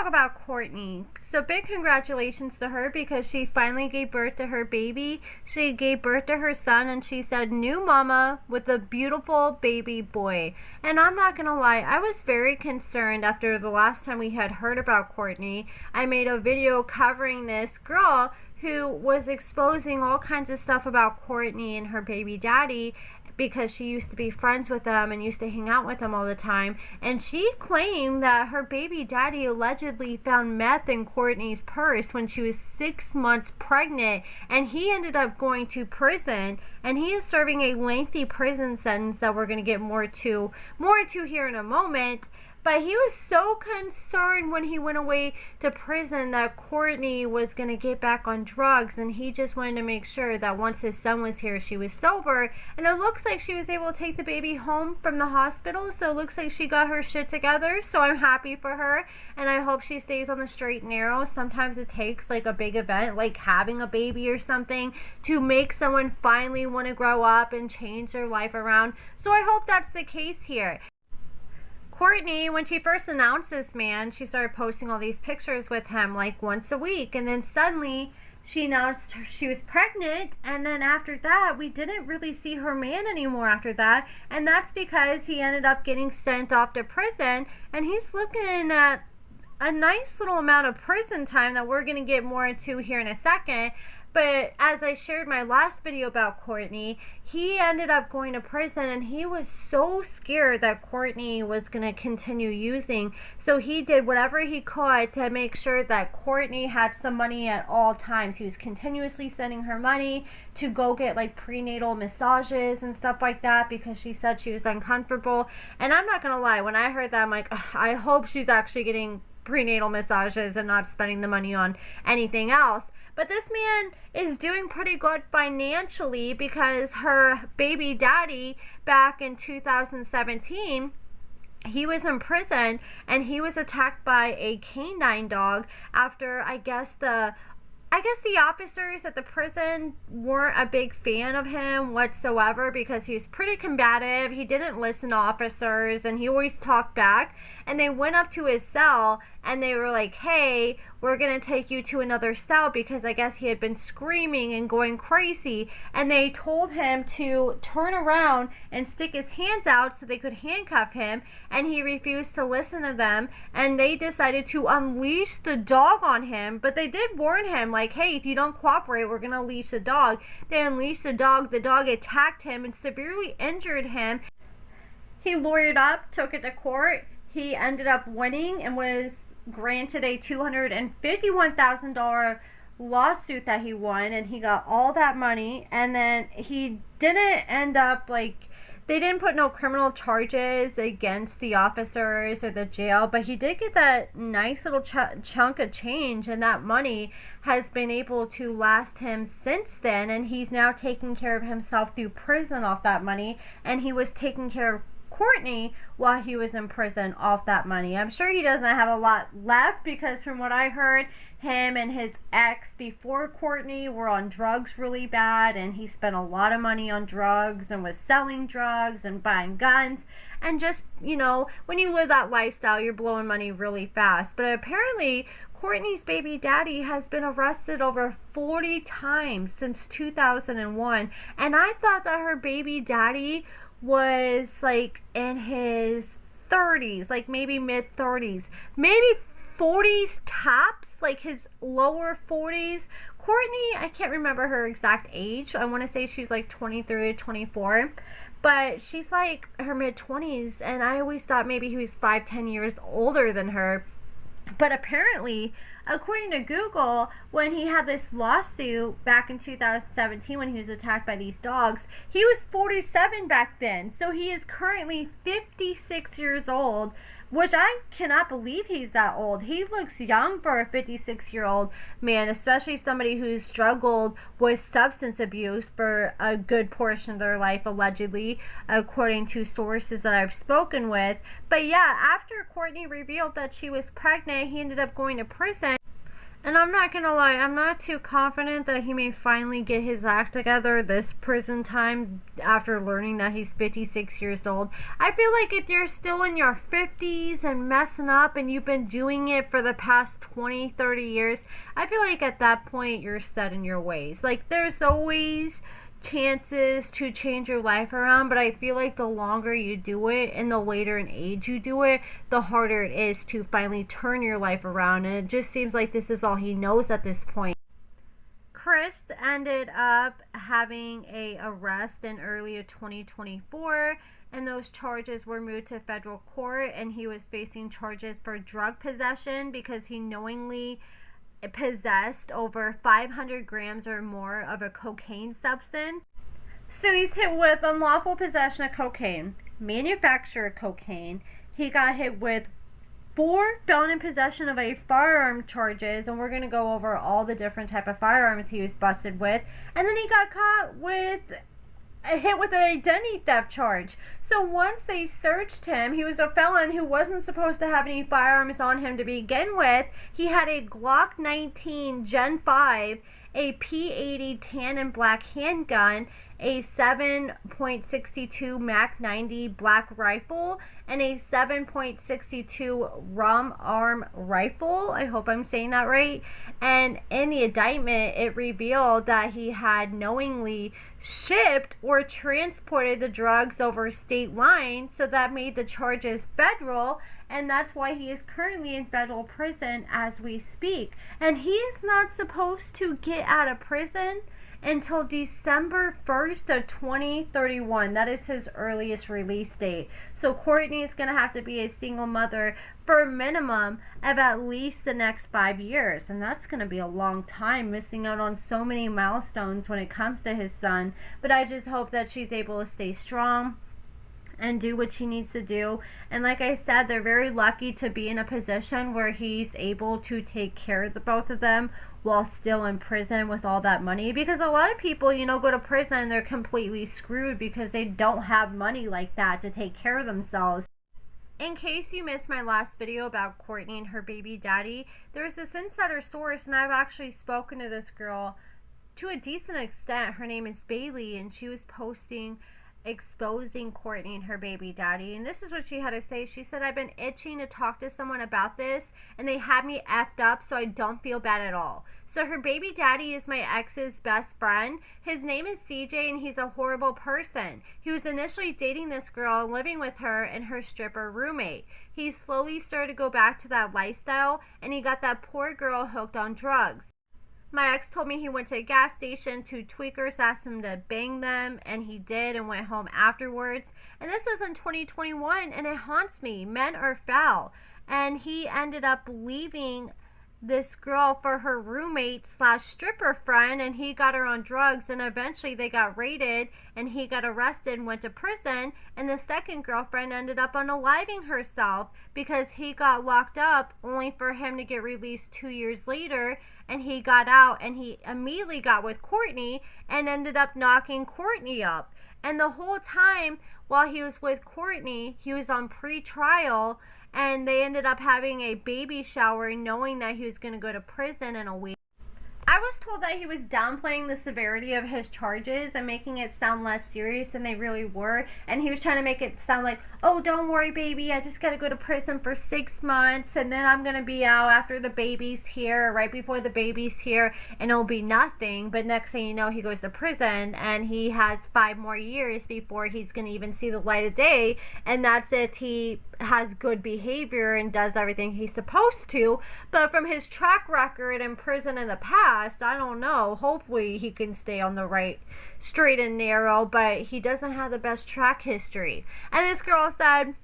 talk about Courtnee. So big congratulations to her because she finally gave birth to her baby. She gave birth to her son and she said new mama with a beautiful baby boy. And I'm not gonna lie, I was very concerned after the last time we had heard about Courtnee. I made a video covering this girl who was exposing all kinds of stuff about Courtnee and her baby daddy, because she used to be friends with them and used to hang out with them all the time. And she claimed that her baby daddy allegedly found meth in Courtnee's purse when she was 6 months pregnant, and he ended up going to prison, and he is serving a lengthy prison sentence that we're going to get more to here in a moment. But he was so concerned when he went away to prison that Courtnee was going to get back on drugs, and he just wanted to make sure that once his son was here, she was sober. And it looks like she was able to take the baby home from the hospital, so it looks like she got her shit together. So I'm happy for her, and I hope she stays on the straight and narrow. Sometimes it takes like a big event, like having a baby or something, to make someone finally want to grow up and change their life around. So I hope that's the case here. Courtnee, when she first announced this man, she started posting all these pictures with him like once a week, and then suddenly she announced she was pregnant, and then after that we didn't really see her man anymore after that, and that's because he ended up getting sent off to prison, and he's looking at a nice little amount of prison time that we're going to get more into here in a second. But as I shared my last video about Courtnee, he ended up going to prison, and he was so scared that Courtnee was going to continue using. So he did whatever he could to make sure that Courtnee had some money at all times. He was continuously sending her money to go get like prenatal massages and stuff like that because she said she was uncomfortable. And I'm not going to lie, when I heard that, I'm like, I hope she's actually getting prenatal massages and not spending the money on anything else. But this man is doing pretty good financially because her baby daddy back in 2017, he was in prison and he was attacked by a canine dog after I guess the officers at the prison weren't a big fan of him whatsoever because he was pretty combative. He didn't listen to officers and he always talked back. And they went up to his cell and they were like, hey, we're going to take you to another cell because I guess he had been screaming and going crazy. And they told him to turn around and stick his hands out so they could handcuff him. And he refused to listen to them. And they decided to unleash the dog on him. But they did warn him, like, hey, if you don't cooperate, we're going to unleash the dog. They unleashed the dog. The dog attacked him and severely injured him. He lawyered up, took it to court. He ended up winning and was granted a $251,000 lawsuit that he won, and he got all that money. And then he didn't end up, like, they didn't put no criminal charges against the officers or the jail, but he did get that nice little chunk of change, and that money has been able to last him since then. And he's now taking care of himself through prison off that money, and he was taking care of Courtnee while he was in prison off that money. I'm sure he doesn't have a lot left because from what I heard, him and his ex before Courtnee were on drugs really bad, and he spent a lot of money on drugs and was selling drugs and buying guns. And just, you know, when you live that lifestyle, you're blowing money really fast. But apparently Courtnee's baby daddy has been arrested over 40 times since 2001, and I thought that her baby daddy was like in his 30s, like maybe mid 30s, maybe 40s tops, like his lower 40s. Courtney, I can't remember her exact age. I want to say she's like 23 or 24, but she's like her mid 20s, and I always thought maybe he was 5-10 years older than her. But apparently, according to Google, when he had this lawsuit back in 2017 when he was attacked by these dogs, he was 47 back then. So he is currently 56 years old, which I cannot believe he's that old. He looks young for a 56-year-old man, especially somebody who's struggled with substance abuse for a good portion of their life, allegedly, according to sources that I've spoken with. But yeah, after Courtnee revealed that she was pregnant, he ended up going to prison. And I'm not gonna lie, I'm not too confident that he may finally get his act together this prison time after learning that he's 56 years old. I feel like if you're still in your 50s and messing up and you've been doing it for the past 20, 30 years, I feel like at that point you're set in your ways. Like, there's always chances to change your life around, but I feel like the longer you do it and the later in age you do it, the harder it is to finally turn your life around, and it just seems like this is all he knows at this point. Chris ended up having a arrest in early 2024, and those charges were moved to federal court, and he was facing charges for drug possession because he knowingly possessed over 500 grams or more of a cocaine substance. So he's hit with unlawful possession of cocaine, manufacture of cocaine. He got hit with 4 felon in possession of a firearm charges, and we're going to go over all the different type of firearms he was busted with. And then he got caught with hit with an identity theft charge. So once they searched him, he was a felon who wasn't supposed to have any firearms on him to begin with. He had a Glock 19 Gen 5, a P80 tan and black handgun, a 7.62 Mac 90 black rifle, and a 7.62 Rum Arm rifle. I hope I'm saying that right. And in the indictment, it revealed that he had knowingly shipped or transported the drugs over state lines, so that made the charges federal, and that's why he is currently in federal prison as we speak. And he is not supposed to get out of prison until December 1st of 2031. That is his earliest release date. So Courtney is going to have to be a single mother for a minimum of at least the next 5 years. And that's going to be a long time, missing out on so many milestones when it comes to his son. But I just hope that she's able to stay strong and do what she needs to do. And like I said, they're very lucky to be in a position where he's able to take care of the both of them while still in prison with all that money, because a lot of people, you know, go to prison and they're completely screwed because they don't have money like that to take care of themselves. In case you missed my last video about Courtney and her baby daddy, there was this insider source, and I've actually spoken to this girl to a decent extent. Her name is Bailey, and she was posting exposing Courtney and her baby daddy, and this is what she had to say. She said, "I've been itching to talk to someone about this, and they had me effed up, so I don't feel bad at all." So her baby daddy is my ex's best friend. His name is CJ, and he's a horrible person. He was initially dating this girl, living with her and her stripper roommate. He slowly started to go back to that lifestyle, and he got that poor girl hooked on drugs. My ex told me he went to a gas station. 2 tweakers asked him to bang them, and he did, and went home afterwards. And this was in 2021, and it haunts me. Men are foul. And he ended up leaving this girl for her roommate / stripper friend, and he got her on drugs, and eventually they got raided, and he got arrested and went to prison. And the second girlfriend ended up unaliving herself because he got locked up, only for him to get released 2 years later. And he got out, and he immediately got with Courtney and ended up knocking Courtney up. And the whole time while he was with Courtney, he was on pre-trial, and they ended up having a baby shower knowing that he was going to go to prison in a week. I was told that he was downplaying the severity of his charges and making it sound less serious than they really were. And he was trying to make it sound like, "Oh, don't worry, baby. I just got to go to prison for 6 months, and then I'm going to be out after the baby's here, right before the baby's here, and it'll be nothing." But next thing you know, he goes to prison, and he has 5 more years before he's going to even see the light of day. And that's if he has good behavior and does everything he's supposed to. But from his track record in prison in the past, I don't know. Hopefully he can stay on the right, straight and narrow, but he doesn't have the best track history. And this girl said,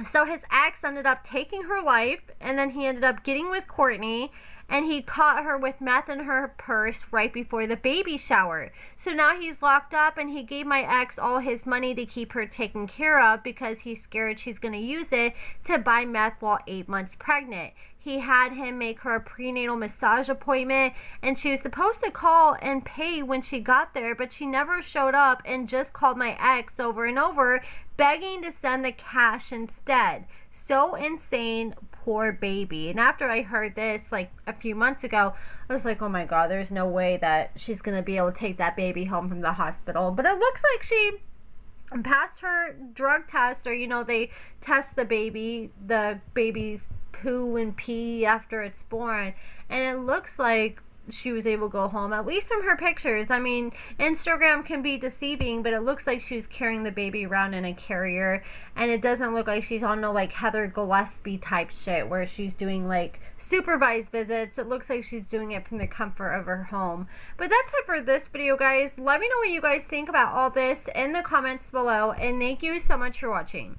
so his ex ended up taking her life, and then he ended up getting with Courtney, and he caught her with meth in her purse right before the baby shower. So now he's locked up, and he gave my ex all his money to keep her taken care of because he's scared she's going to use it to buy meth while 8 months pregnant. He had him make her a prenatal massage appointment, and she was supposed to call and pay when she got there, but she never showed up and just called my ex over and over, begging to send the cash instead. So insane. poor baby. And after I heard this like a few months ago, I was like, oh my God, there's no way that she's gonna be able to take that baby home from the hospital. But it looks like she passed her drug test, or they test the baby's poo and pee after it's born, and it looks like she was able to go home, at least from her pictures. I mean, Instagram can be deceiving, but it looks like she was carrying the baby around in a carrier, and it doesn't look like she's on no like Heather Gillespie type shit where she's doing like supervised visits. It looks like she's doing it from the comfort of her home. But that's it for this video, guys. Let me know what you guys think about all this in the comments below, and thank you so much for watching.